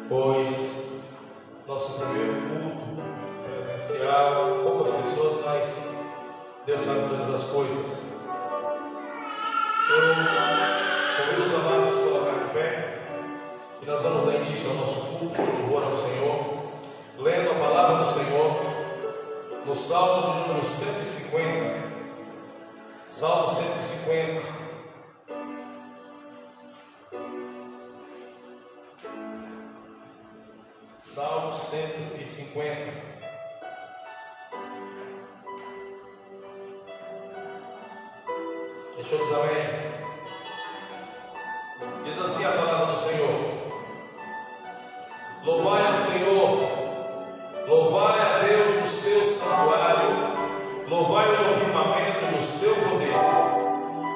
pois nosso primeiro culto presencial, poucas pessoas, mas Deus sabe todas as coisas. Eu convido os amados a se colocar de pé e nós vamos dar início ao nosso culto de louvor ao Senhor, lendo a palavra do Senhor no Salmo de número 150. Salmo 150. Salmo 150. Deixa eu dizer amém. Diz assim a palavra do Senhor: louvai ao Senhor, louvai a Deus no seu santuário, louvai-o no firmamento do seu poder,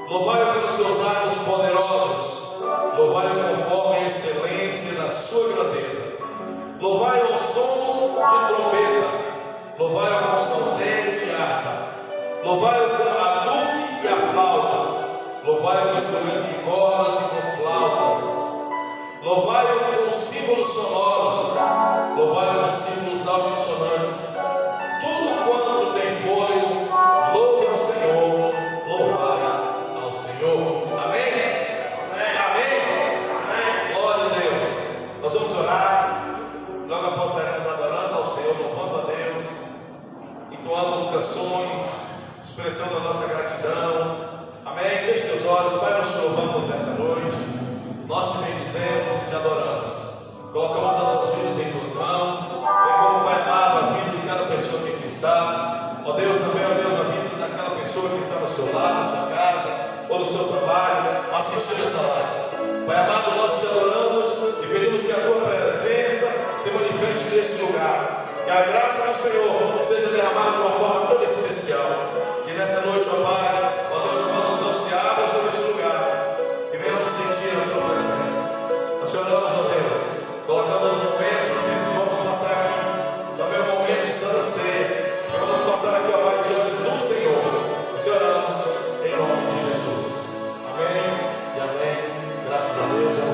louvai-o pelos seus atos poderosos, louvai-o conforme a excelência da sua grandeza. Louvai-o ao som de trombeta, louvai-o com saltério e harpa, louvai-o com a dufe e a flauta, louvai-o com instrumento de cordas e com flautas, louvai-o com símbolos sonoros, louvai-o com símbolos altissonantes. Tudo quanto tem fôlego, louve ao Senhor, louvai ao Senhor. Amém? Amém? Glória a Deus. Nós vamos orar. Logo após estaremos adorando ao Senhor, louvando a Deus, entoando canções, expressando a nossa gratidão. Amém? Feche teus olhos. Pai, nós te louvamos nessa noite, nós te bendizemos e te adoramos. Colocamos nossas vidas em tuas mãos. Vem como Pai amado a vida de cada pessoa que aqui está. Ó Deus, também, ó Deus, a vida daquela pessoa que está no seu lar, na sua casa ou no seu trabalho, assistindo essa live. Pai amado, nós te adoramos e pedimos que a tua presença se manifeste neste lugar. Que a graça do Senhor seja derramada de uma forma toda especial. Que nessa noite, ó Pai, ó Deus, os céus se abram sobre este lugar e venhamos sentir a tua presença. Nós te oramos, ó Deus, colocamos os momentos que vamos passar aqui, também o momento de Santa Ceia, que vamos passar aqui, ó Pai, diante do Senhor. Nós te oramos em nome de Jesus. Amém e amém. Graças a Deus.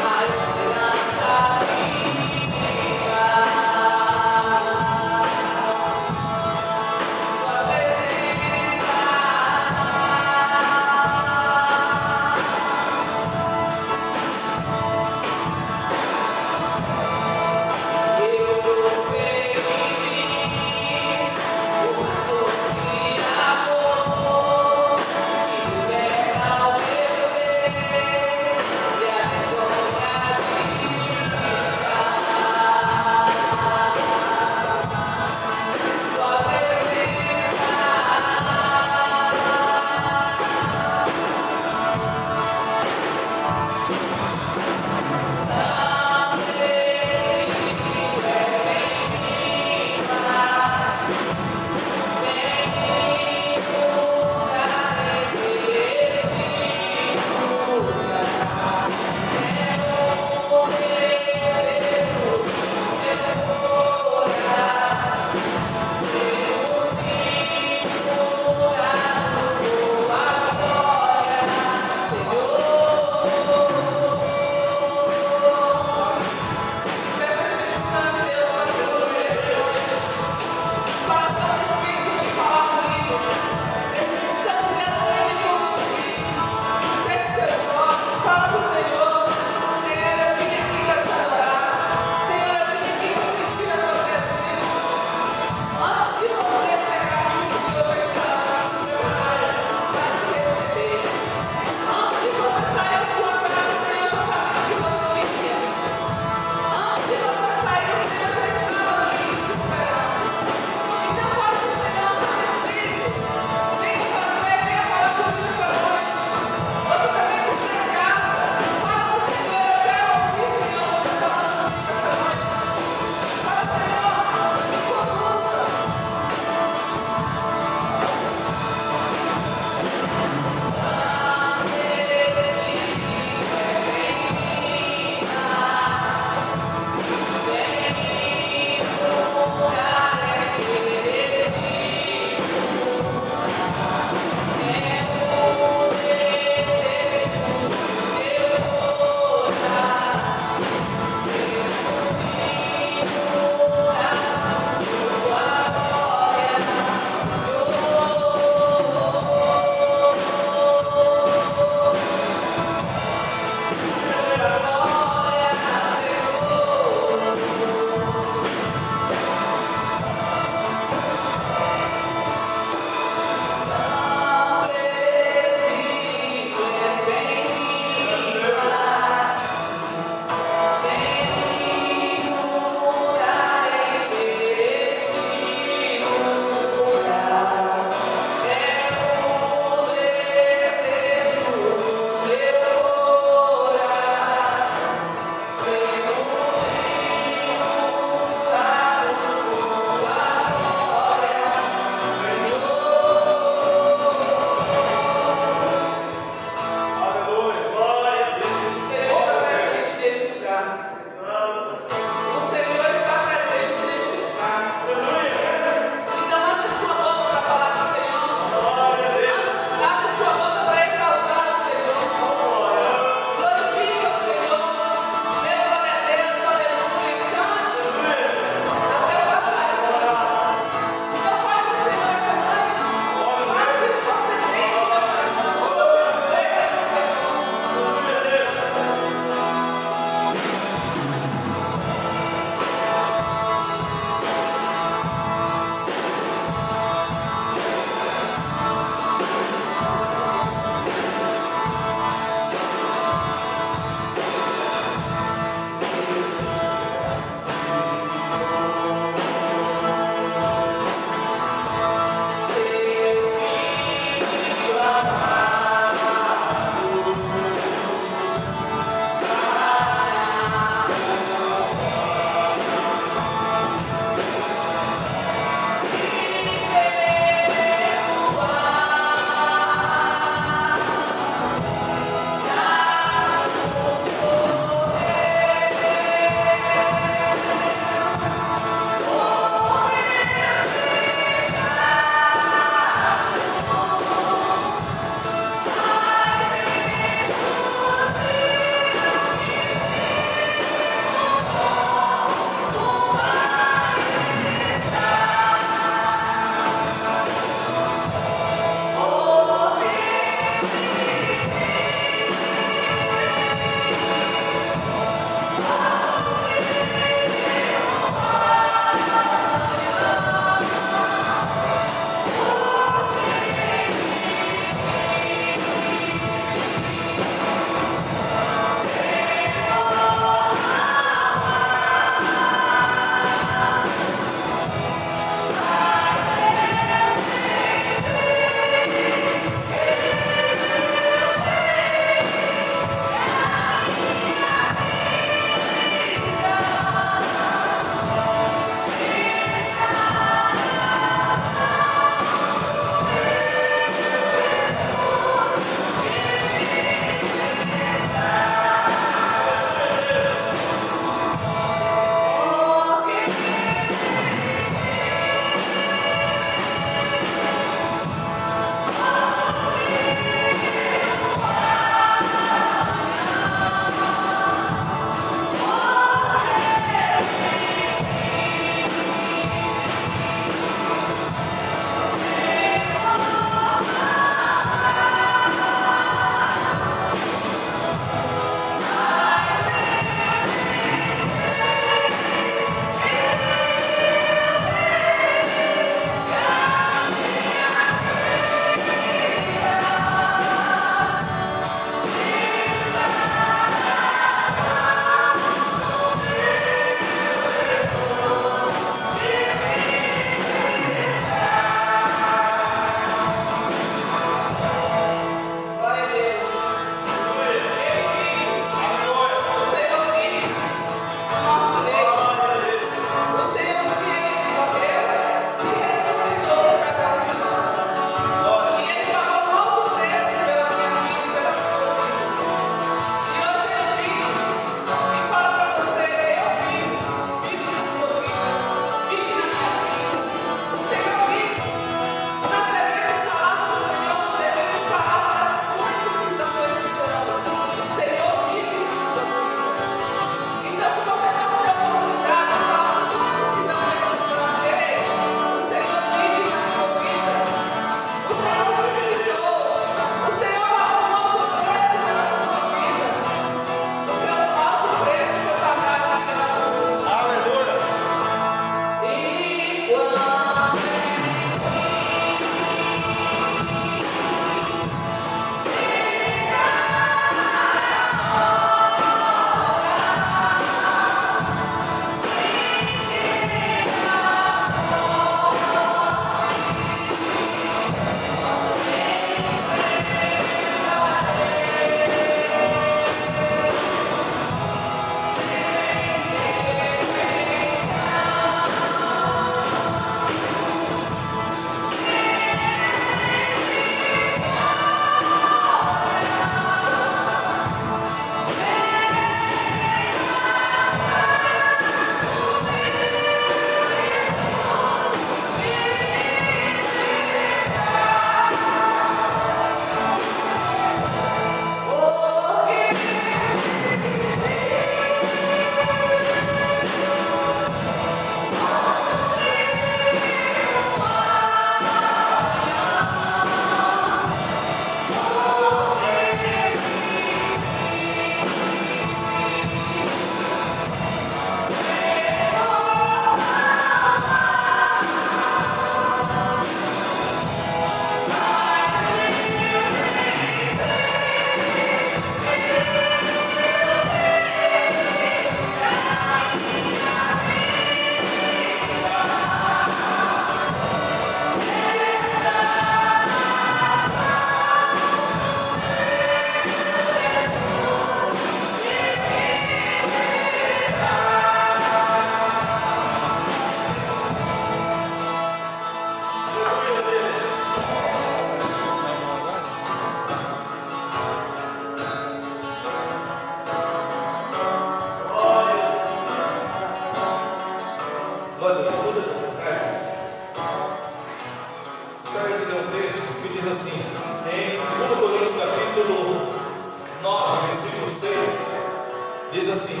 assim: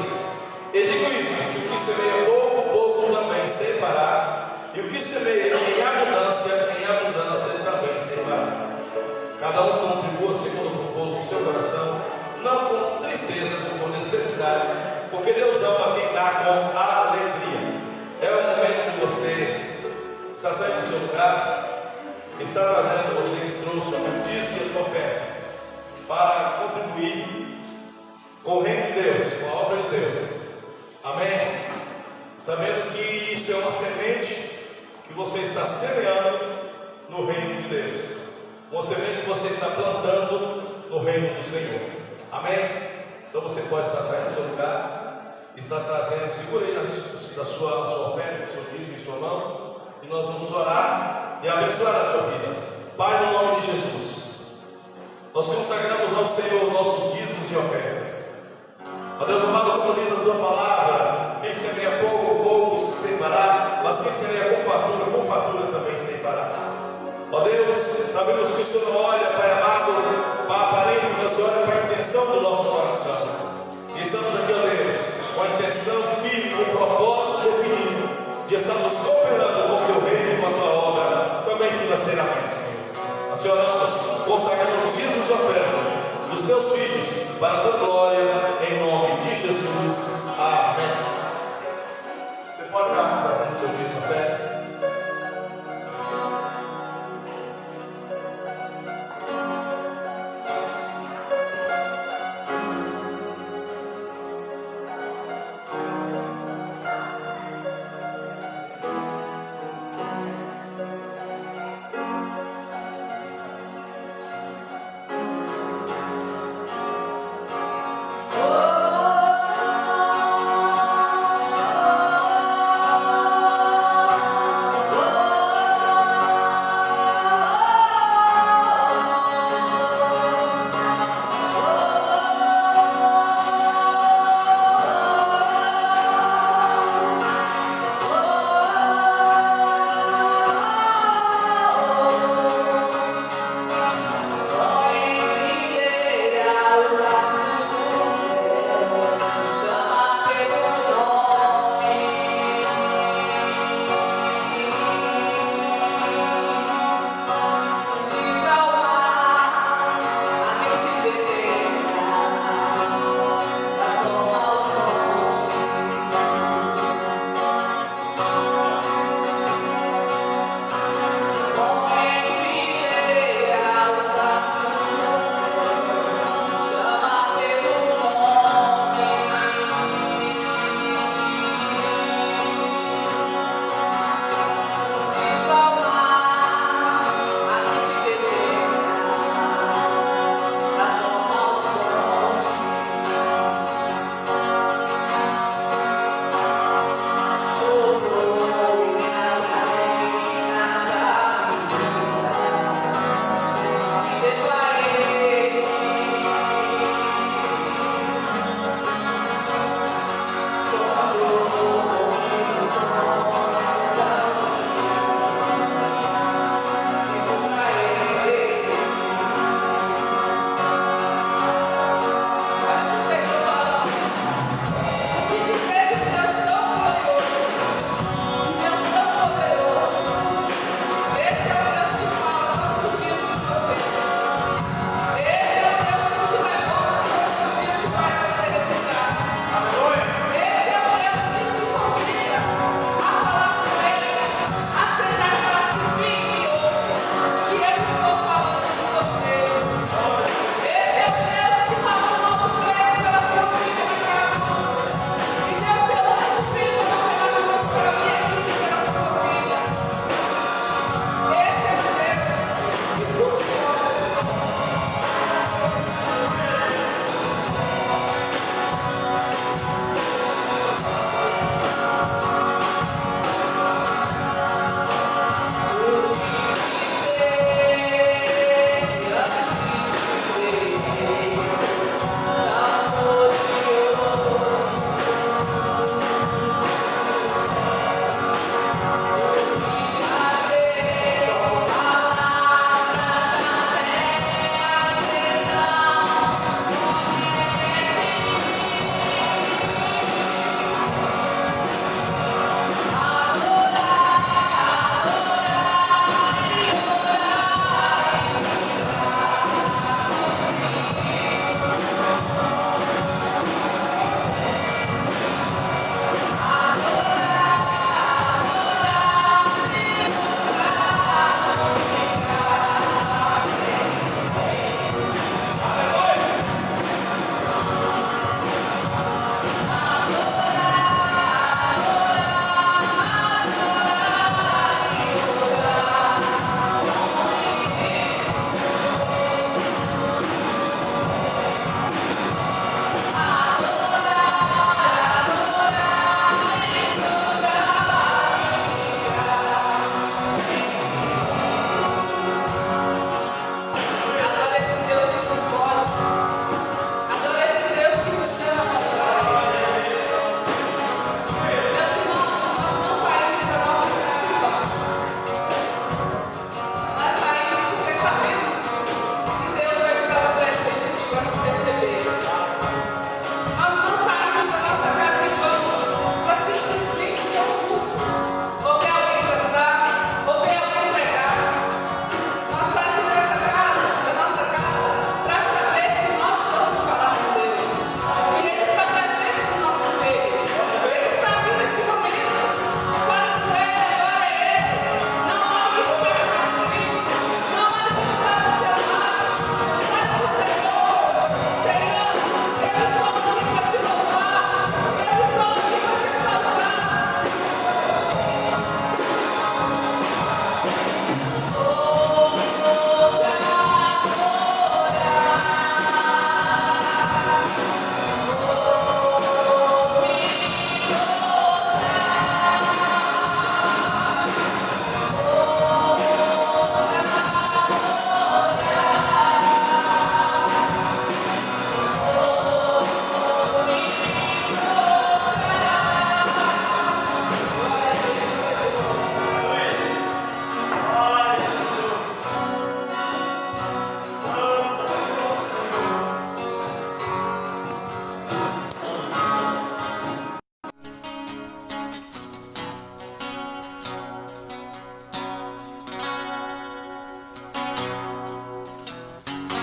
e digo isso, que o que semeia pouco, pouco também ceifará, e o que semeia em abundância também ceifará. Cada um contribua segundo o propósito do seu coração, não com tristeza, com necessidade, porque Deus ama quem dá com alegria. É o momento que você está saindo do seu lugar, está trazendo, você que trouxe o dízimo e a tua oferta, para contribuir com o reino de Deus, com a obra de Deus. Amém? Sabendo que isso é uma semente que você está semeando no reino de Deus, uma semente que você está plantando no reino do Senhor. Amém? Então você pode estar saindo do seu lugar, está trazendo, segura aí a sua oferta, o seu dízimo em sua mão, e nós vamos orar e abençoar a tua vida. Pai, no nome de Jesus, nós consagramos ao Senhor nossos dízimos e ofertas. Ó Deus amado, como diz a tua palavra, quem semeia pouco, pouco ceifará, mas quem semeia com fartura também ceifará. Ó Deus, sabemos que o Senhor não olha, Pai amado, para a aparência, mas o Senhor olha para a intenção do nosso coração. E estamos aqui, ó Deus, com a intenção firme, com o propósito definido de estarmos cooperando com o teu reino e com a tua obra, também financeiramente, Senhor. Nós oramos, consagrando os dízimos e ofertas dos teus filhos para a tua glória, em nome de Jesus. Amém. Você pode estar trazendo seu dízimo e oferta? Oh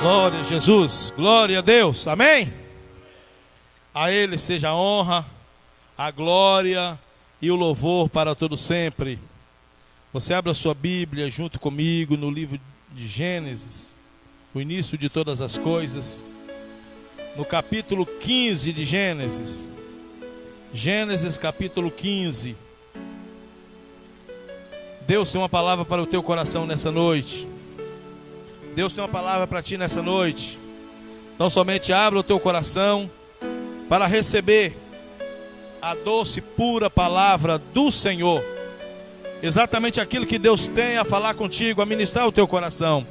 Glória a Jesus, glória a Deus, amém? A Ele seja a honra, a glória e o louvor para todo sempre. Você abre a sua Bíblia junto comigo no livro de Gênesis, o início de todas as coisas, no capítulo 15 de Gênesis. Gênesis capítulo 15. Deus tem uma palavra para o teu coração nessa noite. Deus tem uma palavra para ti nessa noite. Então somente abra o teu coração para receber a doce, pura palavra do Senhor. Exatamente aquilo que Deus tem a falar contigo, a ministrar o teu coração.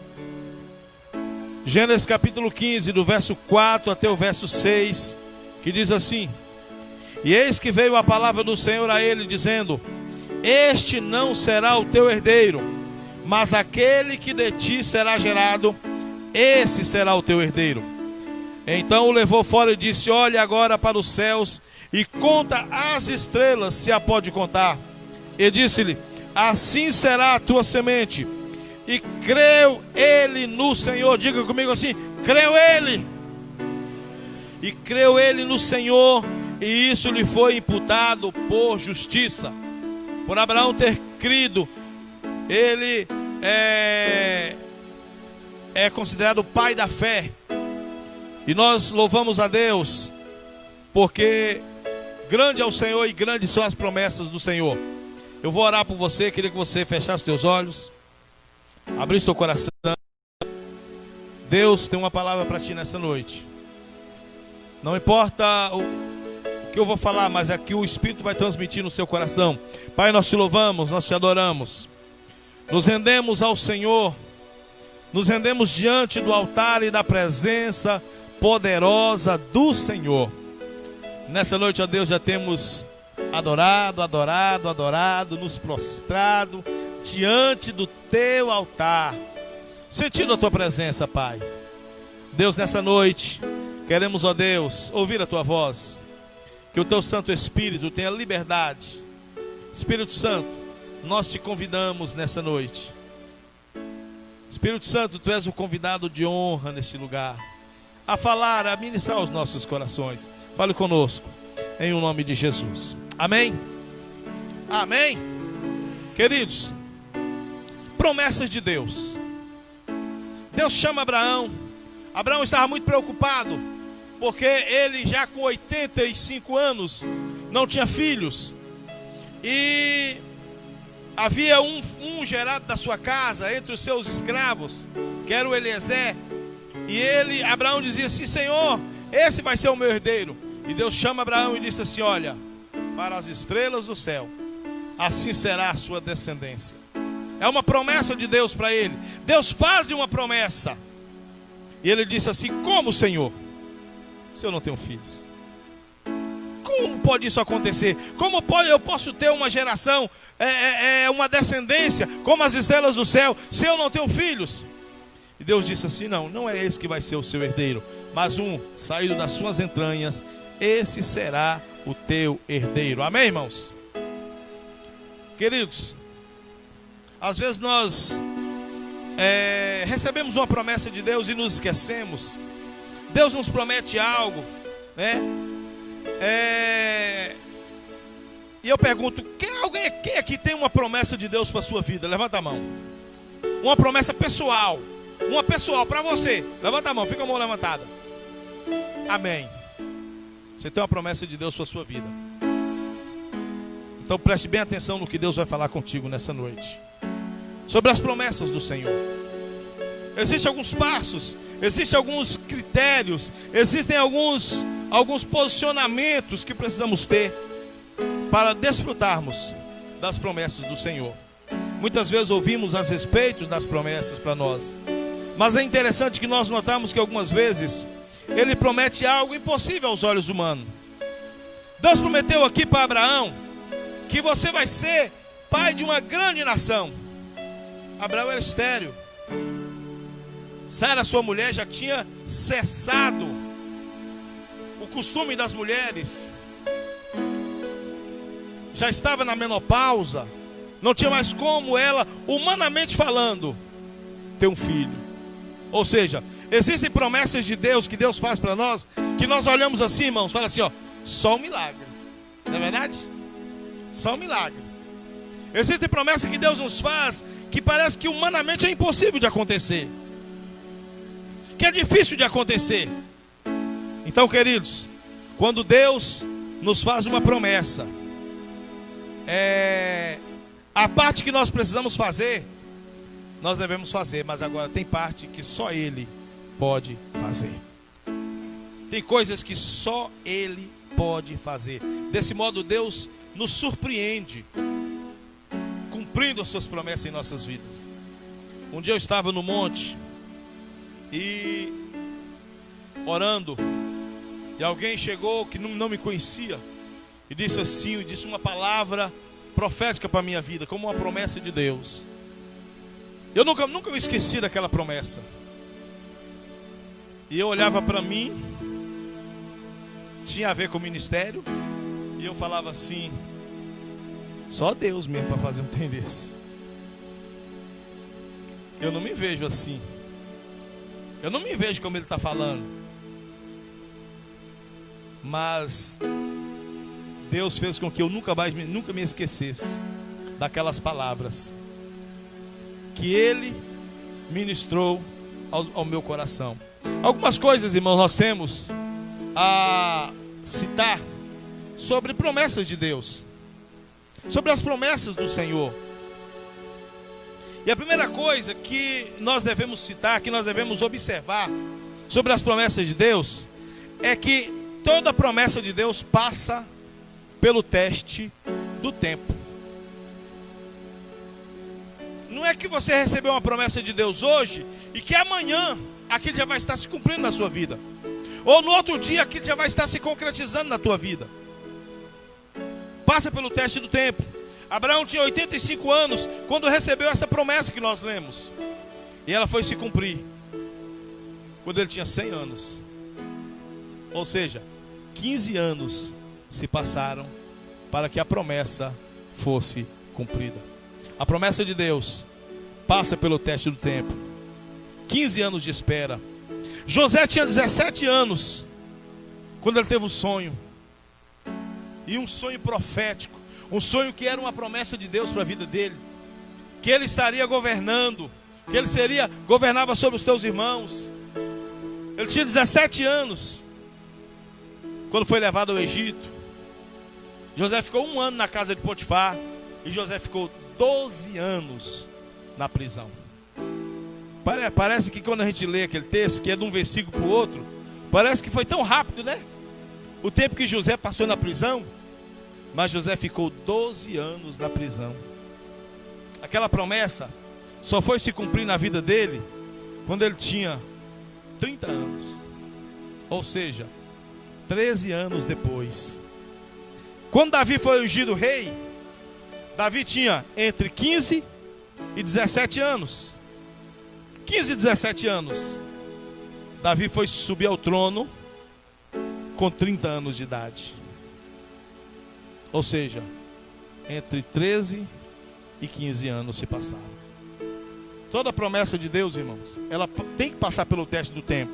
Gênesis capítulo 15, do verso 4 até o verso 6, que diz assim: E eis que veio a palavra do Senhor a ele, dizendo: Este não será o teu herdeiro, mas aquele que de ti será gerado, esse será o teu herdeiro. Então o levou fora e disse: Olhe agora para os céus e conta as estrelas, se a pode contar. E disse-lhe: Assim será a tua semente. E creu ele no Senhor. Diga comigo assim: creu ele. E creu ele no Senhor, e isso lhe foi imputado por justiça. Por Abraão ter crido, ele é considerado o pai da fé. E nós louvamos a Deus, porque grande é o Senhor e grandes são as promessas do Senhor. Eu vou orar por você, queria que você fechasse os teus olhos, abrisse teu coração. Deus tem uma palavra para ti nessa noite. Não importa o que eu vou falar, mas é que o Espírito vai transmitir no seu coração. Pai, nós te louvamos, nós te adoramos. Nos rendemos ao Senhor, nos rendemos diante do altar e da presença poderosa do Senhor. Nessa noite, ó Deus, já temos adorado, nos prostrado diante do teu altar, sentindo a tua presença, Pai. Deus, nessa noite, queremos, ó Deus, ouvir a tua voz, que o teu Santo Espírito tenha liberdade. Espírito Santo, nós te convidamos nessa noite. Espírito Santo, tu és o convidado de honra neste lugar, a falar, a ministrar aos nossos corações. Fale conosco, em o nome de Jesus. Amém? Amém? Queridos, promessas de Deus. Deus chama Abraão. Abraão estava muito preocupado, porque ele já com 85 anos não tinha filhos. E havia um gerado da sua casa, entre os seus escravos, que era o Eliezer. E Abraão dizia assim: Senhor, esse vai ser o meu herdeiro. E Deus chama Abraão e disse assim: olha, para as estrelas do céu, assim será a sua descendência. É uma promessa de Deus para ele. Deus faz-lhe uma promessa. E ele disse assim: como, Senhor, se eu não tenho filhos? Como pode isso acontecer? Como eu posso ter uma geração, uma descendência como as estrelas do céu, se eu não tenho filhos? E Deus disse assim: não é esse que vai ser o seu herdeiro, mas um saído das suas entranhas, esse será o teu herdeiro. Amém, irmãos? Queridos, às vezes nós recebemos uma promessa de Deus e nos esquecemos. Deus nos promete algo, né? E eu pergunto: alguém aqui tem uma promessa de Deus para a sua vida? Levanta a mão. Uma promessa pessoal. Uma pessoal para você. Levanta a mão, fica com a mão levantada. Amém. Você tem uma promessa de Deus para a sua vida. Então preste bem atenção no que Deus vai falar contigo nessa noite, sobre as promessas do Senhor. Existem alguns passos, existem alguns critérios, existem alguns posicionamentos que precisamos ter para desfrutarmos das promessas do Senhor. Muitas vezes ouvimos a respeito das promessas para nós, mas é interessante que nós notamos que algumas vezes Ele promete algo impossível aos olhos humanos. Deus prometeu aqui para Abraão que você vai ser pai de uma grande nação. Abraão era estéril. Sara, sua mulher, já tinha cessado o costume das mulheres. Já estava na menopausa. Não tinha mais como ela, humanamente falando, ter um filho. Ou seja, Existem promessas de Deus que Deus faz para nós, que nós olhamos assim, irmãos, fala assim, ó, só um milagre. Não é verdade? Só um milagre. Existem promessas que Deus nos faz, que parece que humanamente é impossível de acontecer, que é difícil de acontecer. Então, queridos, quando Deus nos faz uma promessa, a parte que nós precisamos fazer, nós devemos fazer, mas agora tem parte que só Ele pode fazer. Tem coisas que só Ele pode fazer. Desse modo, Deus nos surpreende, cumprindo as suas promessas em nossas vidas. Um dia eu estava no monte e orando, e alguém chegou que não me conhecia e disse assim, disse uma palavra profética para a minha vida, como uma promessa de Deus. Eu nunca me esqueci daquela promessa. E eu olhava para mim, tinha a ver com o ministério, e eu falava assim, só Deus mesmo para fazer um trem desse. Eu não me vejo assim. Eu não me vejo como ele está falando. Mas Deus fez com que eu nunca me esquecesse daquelas palavras que Ele ministrou ao meu coração. Algumas coisas, irmãos, nós temos a citar sobre promessas de Deus, sobre as promessas do Senhor. E a primeira coisa que nós devemos citar, que nós devemos observar sobre as promessas de Deus, é que toda promessa de Deus passa pelo teste do tempo. Não é que você recebeu uma promessa de Deus hoje e que amanhã aquilo já vai estar se cumprindo na sua vida, ou no outro dia aquilo já vai estar se concretizando na tua vida. Passa pelo teste do tempo. Abraão tinha 85 anos quando recebeu essa promessa que nós lemos, e ela foi se cumprir quando ele tinha 100 anos. Ou seja, 15 anos se passaram para que a promessa fosse cumprida. A promessa de Deus passa pelo teste do tempo. 15 anos de espera. José tinha 17 anos quando ele teve um sonho. E um sonho profético. Um sonho que era uma promessa de Deus para a vida dele. Que ele estaria governando. Que ele governava sobre os teus irmãos. Ele tinha 17 anos quando foi levado ao Egito. José ficou 1 ano na casa de Potifar. E José ficou 12 anos na prisão. Parece que quando a gente lê aquele texto, que é de um versículo para o outro, parece que foi tão rápido, né? O tempo que José passou na prisão. Mas José ficou 12 anos na prisão. Aquela promessa só foi se cumprir na vida dele quando ele tinha 30 anos. Ou seja, 13 anos depois. Quando Davi foi ungido rei, Davi tinha entre 15 e 17 anos. 15 e 17 anos. Davi foi subir ao trono com 30 anos de idade. Ou seja, entre 13 e 15 anos se passaram. Toda promessa de Deus, irmãos, ela tem que passar pelo teste do tempo.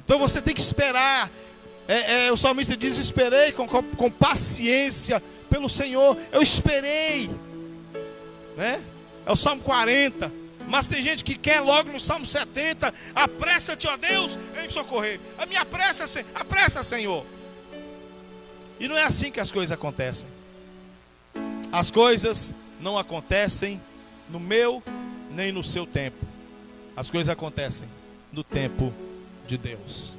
Então você tem que esperar. O salmista diz, esperei com paciência pelo Senhor. Eu esperei, né? É o Salmo 40. Mas tem gente que quer logo no Salmo 70. Apressa-te, ó Deus, em socorrer. A minha apressa, Senhor. E não é assim que as coisas acontecem. As coisas não acontecem no meu nem no seu tempo. As coisas acontecem no tempo de Deus.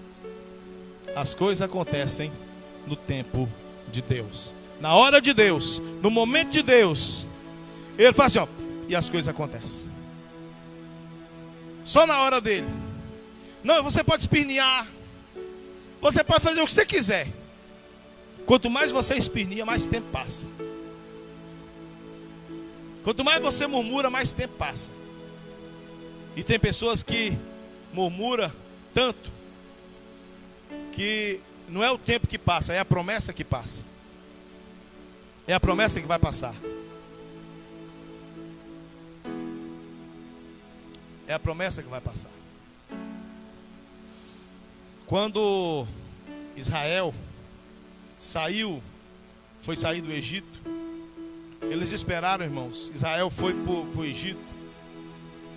As coisas acontecem no tempo de Deus. Na hora de Deus, no momento de Deus, Ele fala assim, ó, e as coisas acontecem. Só na hora dele. Não, você pode espernear. Você pode fazer o que você quiser. Quanto mais você esperneia, mais tempo passa. Quanto mais você murmura, mais tempo passa. E tem pessoas que murmuram tanto que não é o tempo que passa, é a promessa que passa. É a promessa que vai passar. É a promessa que vai passar. Quando Israel foi sair do Egito, eles esperaram, irmãos. Israel foi para o Egito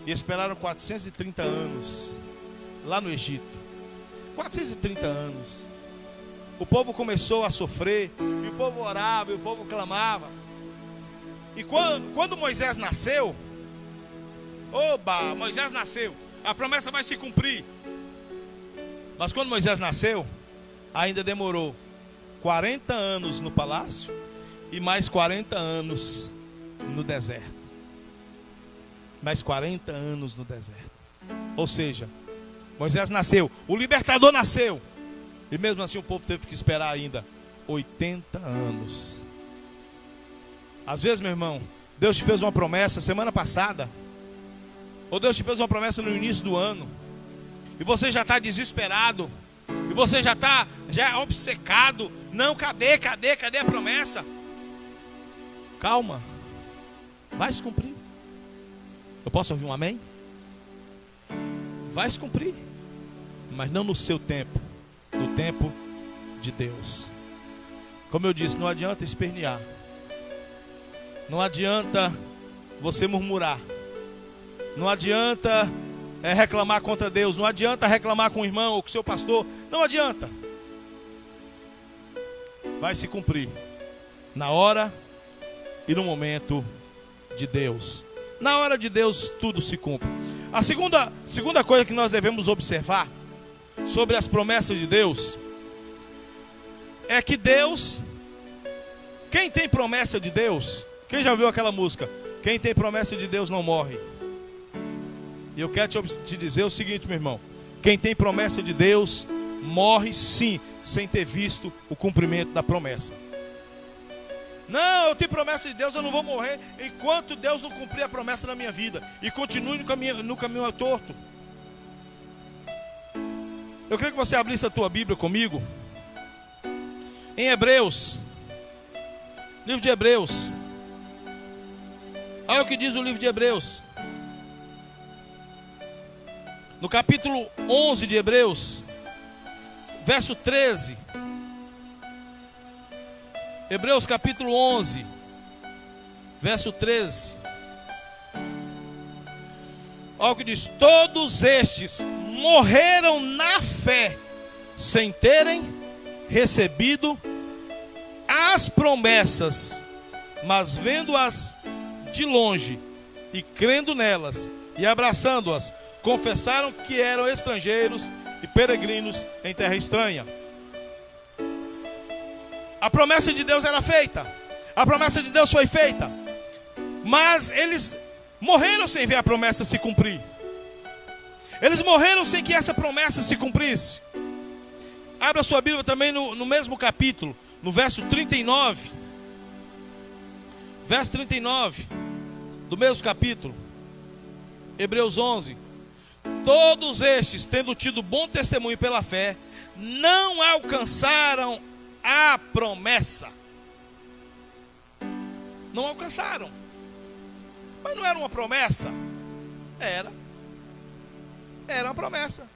e esperaram 430 anos lá no Egito. 430 anos. O povo começou a sofrer, e o povo orava, e o povo clamava. E quando Moisés nasceu, Moisés nasceu, a promessa vai se cumprir. Mas quando Moisés nasceu, ainda demorou 40 anos no palácio e mais 40 anos no deserto. Mais 40 anos no deserto. Ou seja, Moisés nasceu, o libertador nasceu, e mesmo assim o povo teve que esperar ainda 80 anos. Às vezes, meu irmão, Deus te fez uma promessa semana passada, ou Deus te fez uma promessa no início do ano, e você já está desesperado, e você já está obcecado. Não, cadê a promessa? Calma, vai se cumprir. Eu posso ouvir um amém? Vai se cumprir, mas não no seu tempo, no tempo de Deus. Como eu disse, não adianta espernear, não adianta você murmurar, não adianta reclamar contra Deus, não adianta reclamar com o irmão ou com o seu pastor, não adianta. Vai se cumprir na hora e no momento de Deus. Na hora de Deus tudo se cumpre. A segunda coisa que nós devemos observar sobre as promessas de Deus é que Deus, quem tem promessa de Deus, quem já ouviu aquela música? Quem tem promessa de Deus não morre. E eu quero te dizer o seguinte, meu irmão: quem tem promessa de Deus morre sim, sem ter visto o cumprimento da promessa. Não, eu tenho promessa de Deus, eu não vou morrer enquanto Deus não cumprir a promessa na minha vida e continue no caminho torto. Eu queria que você abrisse a tua Bíblia comigo em Hebreus, livro de Hebreus. Olha o que diz o livro de Hebreus, no capítulo 11 de Hebreus, verso 13. Hebreus capítulo 11, verso 13. Olha o que diz: todos estes morreram na fé, sem terem recebido as promessas, mas vendo-as de longe e crendo nelas e abraçando-as, confessaram que eram estrangeiros e peregrinos em terra estranha. A promessa de Deus era feita, a promessa de Deus foi feita, mas eles morreram sem ver a promessa se cumprir. Eles morreram sem que essa promessa se cumprisse. Abra sua Bíblia também no mesmo capítulo, no verso 39. Verso 39 do mesmo capítulo, Hebreus 11. Todos estes, tendo tido bom testemunho pela fé, não alcançaram a promessa. Não alcançaram. Mas não era uma promessa? Era uma promessa.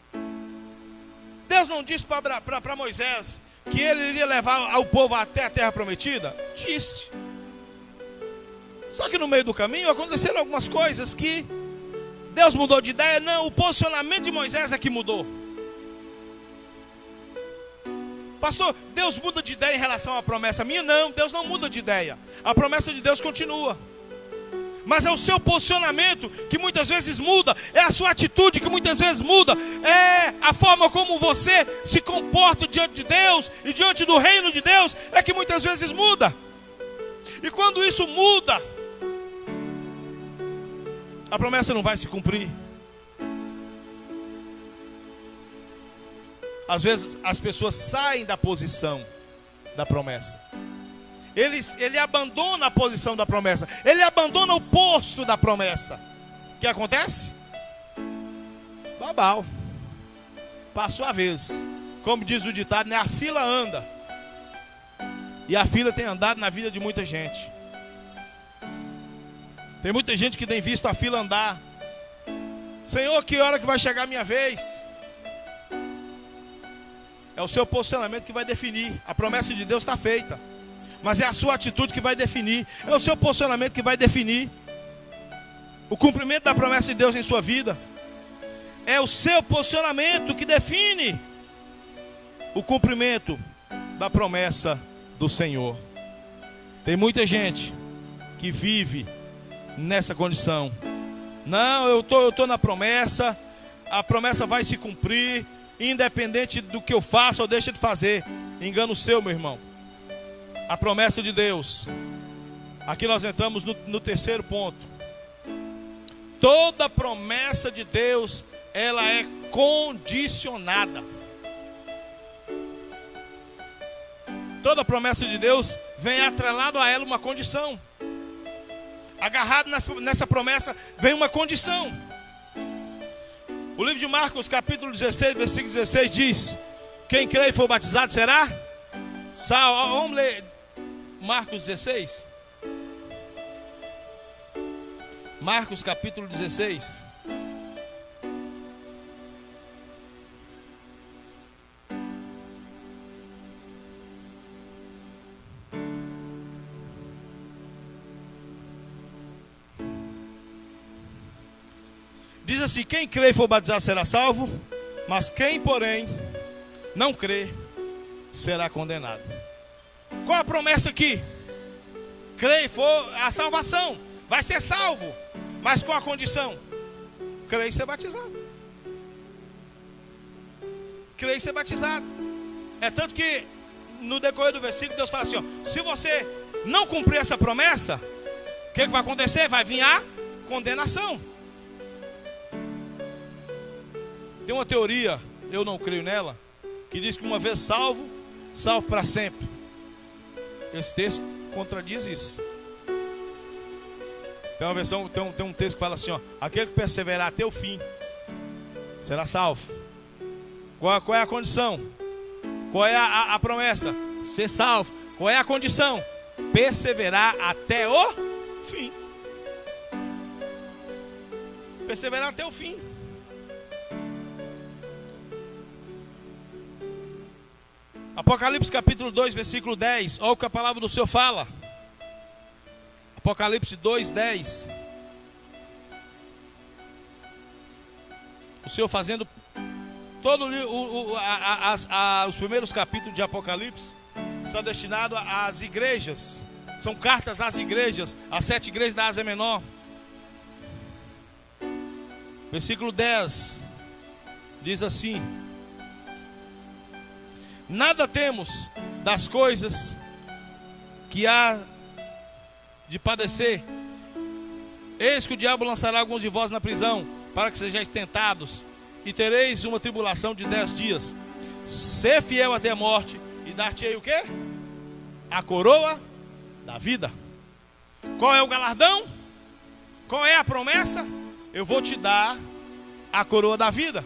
Deus não disse para Moisés que ele iria levar o povo até a terra prometida? Disse. Só que no meio do caminho aconteceram algumas coisas que Deus mudou de ideia. Não, o posicionamento de Moisés é que mudou. Pastor, Deus muda de ideia em relação à promessa minha? Não, Deus não muda de ideia. A promessa de Deus continua. Mas é o seu posicionamento que muitas vezes muda. É a sua atitude que muitas vezes muda. É a forma como você se comporta diante de Deus e diante do reino de Deus é que muitas vezes muda. E quando isso muda, a promessa não vai se cumprir. Às vezes as pessoas saem da posição da promessa. Ele abandona a posição da promessa. Ele abandona o posto da promessa. O que acontece? Babau. Passou a vez. Como diz o ditado, né? A fila anda. E a fila tem andado na vida de muita gente. Tem muita gente que tem visto a fila andar. Senhor, que hora que vai chegar a minha vez? É o seu posicionamento que vai definir. A promessa de Deus está feita, mas é a sua atitude que vai definir. É o seu posicionamento que vai definir o cumprimento da promessa de Deus em sua vida. É o seu posicionamento que define o cumprimento da promessa do Senhor. Tem muita gente que vive nessa condição. Não, eu tô na promessa, a promessa vai se cumprir, independente do que eu faça ou deixe de fazer. Engano seu, meu irmão. A promessa de Deus. Aqui nós entramos no terceiro ponto. Toda promessa de Deus, ela é condicionada. Toda promessa de Deus vem atrelado a ela uma condição. Agarrado nessa promessa vem uma condição. O livro de Marcos, capítulo 16, versículo 16 diz: quem crê e for batizado será salvo. Vamos ler Marcos 16. Marcos capítulo 16. Diz assim: quem crê e for batizado será salvo, mas quem, porém, não crê, será condenado. Qual a promessa aqui? Crê e for a salvação, vai ser salvo, mas qual a condição? Crê e ser batizado. Crê e ser batizado. É tanto que no decorrer do versículo Deus fala assim, ó, se você não cumprir essa promessa, o que vai acontecer? Vai vir a condenação. Tem uma teoria, eu não creio nela, que diz que uma vez salvo, salvo para sempre. Esse texto contradiz isso. Tem uma versão, tem um texto que fala assim, ó, aquele que perseverar até o fim será salvo. Qual é a condição? Qual é a promessa? Ser salvo. Qual é a condição? Perseverar até o fim. Perseverar até o fim. Apocalipse capítulo 2, versículo 10. Olha o que a palavra do Senhor fala. Apocalipse 2, 10. O Senhor fazendo todo os primeiros capítulos de Apocalipse estão destinados às igrejas. São cartas às igrejas, às 7 igrejas da Ásia Menor. Versículo 10 diz assim: nada temos das coisas que há de padecer. Eis que o diabo lançará alguns de vós na prisão, para que sejais tentados, e tereis uma tribulação de 10 dias. Ser fiel até a morte, e dar-te-ei o quê? A coroa da vida. Qual é o galardão? Qual é a promessa? Eu vou te dar a coroa da vida.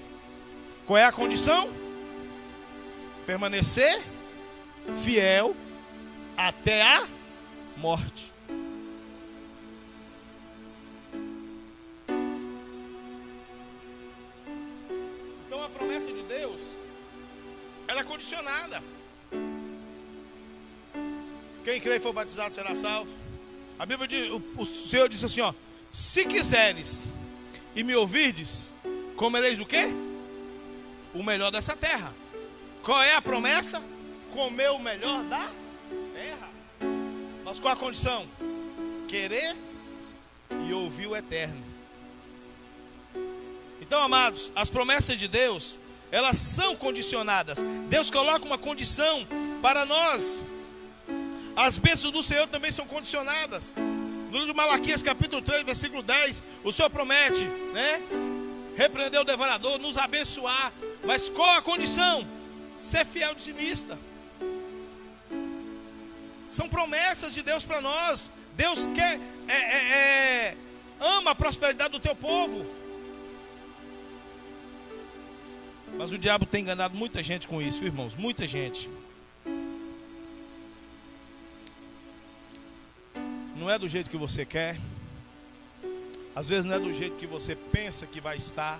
Qual é a condição? Permanecer fiel até a morte. Então a promessa de Deus, ela é condicionada. Quem crê e for batizado será salvo. A Bíblia diz, o Senhor disse assim, ó: se quiseres e me ouvirdes, comereis o quê? O melhor dessa terra. Qual é a promessa? Comer o melhor da terra. Mas qual a condição? Querer e ouvir o eterno. Então, amados, as promessas de Deus, elas são condicionadas. Deus coloca uma condição para nós. As bênçãos do Senhor também são condicionadas. No livro de Malaquias, capítulo 3, versículo 10, o Senhor promete, né? Repreender o devorador, nos abençoar. Mas qual a condição? Ser fiel dizimista. São promessas de Deus para nós. Deus quer, ama a prosperidade do teu povo. Mas o diabo tem enganado muita gente com isso, irmãos. Muita gente. Não é do jeito que você quer. Às vezes não é do jeito que você pensa que vai estar,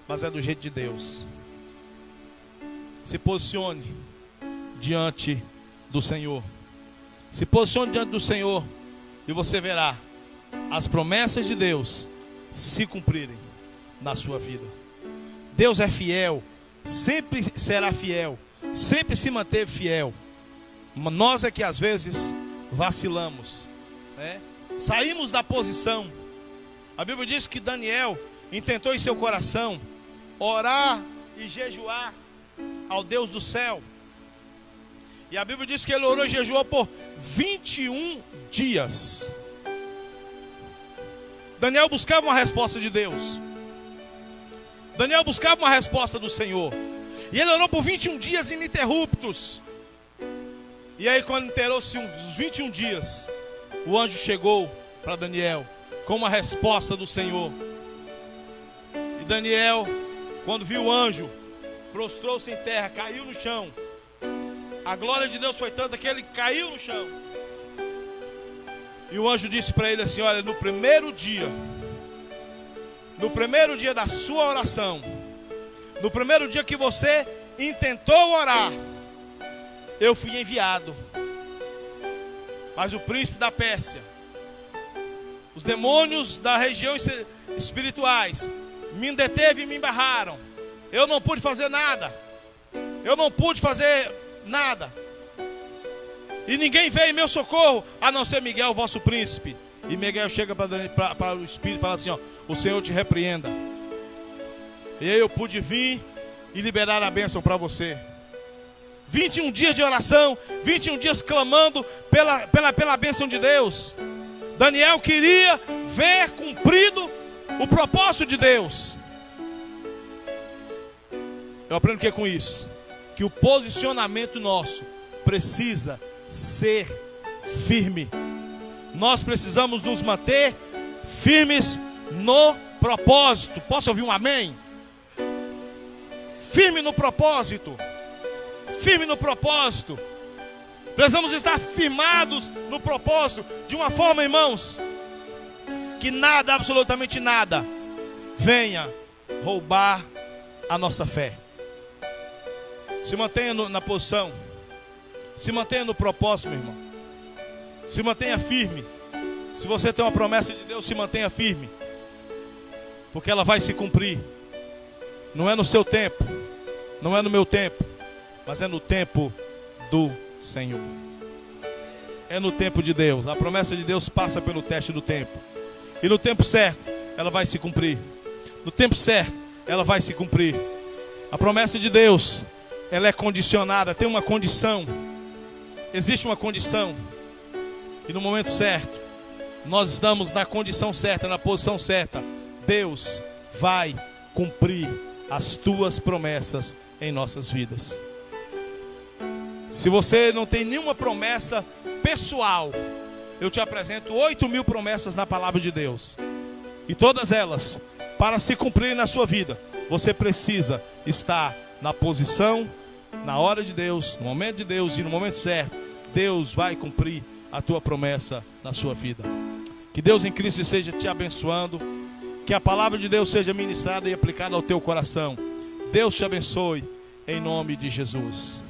mas é do jeito de Deus. Se posicione diante do Senhor. Se posicione diante do Senhor e você verá as promessas de Deus se cumprirem na sua vida. Deus é fiel, sempre será fiel, sempre se manteve fiel. Nós é que às vezes vacilamos, né? Saímos da posição. A Bíblia diz que Daniel intentou em seu coração orar e jejuar ao Deus do céu. E a Bíblia diz que ele orou e jejuou por 21 dias. Daniel buscava uma resposta de Deus. Daniel buscava uma resposta do Senhor. E ele orou por 21 dias ininterruptos. E aí, quando inteirou-se uns 21 dias, o anjo chegou para Daniel com uma resposta do Senhor. E Daniel, quando viu o anjo, prostrou-se em terra, caiu no chão. A glória de Deus foi tanta que ele caiu no chão. E o anjo disse para ele assim: olha, no primeiro dia da sua oração, no primeiro dia que você intentou orar, eu fui enviado. Mas o príncipe da Pérsia, os demônios da região espirituais, me deteve e me embarraram. Eu não pude fazer nada. E ninguém veio em meu socorro, a não ser Miguel, vosso príncipe. E Miguel chega para o Espírito e fala assim: ó, o Senhor te repreenda. E aí eu pude vir e liberar a bênção para você. 21 dias de oração, 21 dias clamando pela bênção de Deus. Daniel queria ver cumprido o propósito de Deus. Eu aprendo o que é com isso? Que o posicionamento nosso precisa ser firme. Nós precisamos nos manter firmes no propósito. Posso ouvir um amém? Firme no propósito. Firme no propósito. Precisamos estar firmados no propósito. De uma forma, irmãos, que nada, absolutamente nada, venha roubar a nossa fé. Se mantenha na posição. Se mantenha no propósito, meu irmão. Se mantenha firme. Se você tem uma promessa de Deus, se mantenha firme. Porque ela vai se cumprir. Não é no seu tempo. Não é no meu tempo. Mas é no tempo do Senhor. É no tempo de Deus. A promessa de Deus passa pelo teste do tempo. E no tempo certo, ela vai se cumprir. No tempo certo, ela vai se cumprir. A promessa de Deus, ela é condicionada, tem uma condição. Existe uma condição. E no momento certo, nós estamos na condição certa, na posição certa. Deus vai cumprir as tuas promessas em nossas vidas. Se você não tem nenhuma promessa pessoal, eu te apresento 8.000 promessas na palavra de Deus. E todas elas, para se cumprirem na sua vida, você precisa estar na posição, na hora de Deus, no momento de Deus e no momento certo. Deus vai cumprir a tua promessa na sua vida. Que Deus em Cristo esteja te abençoando. Que a palavra de Deus seja ministrada e aplicada ao teu coração. Deus te abençoe em nome de Jesus.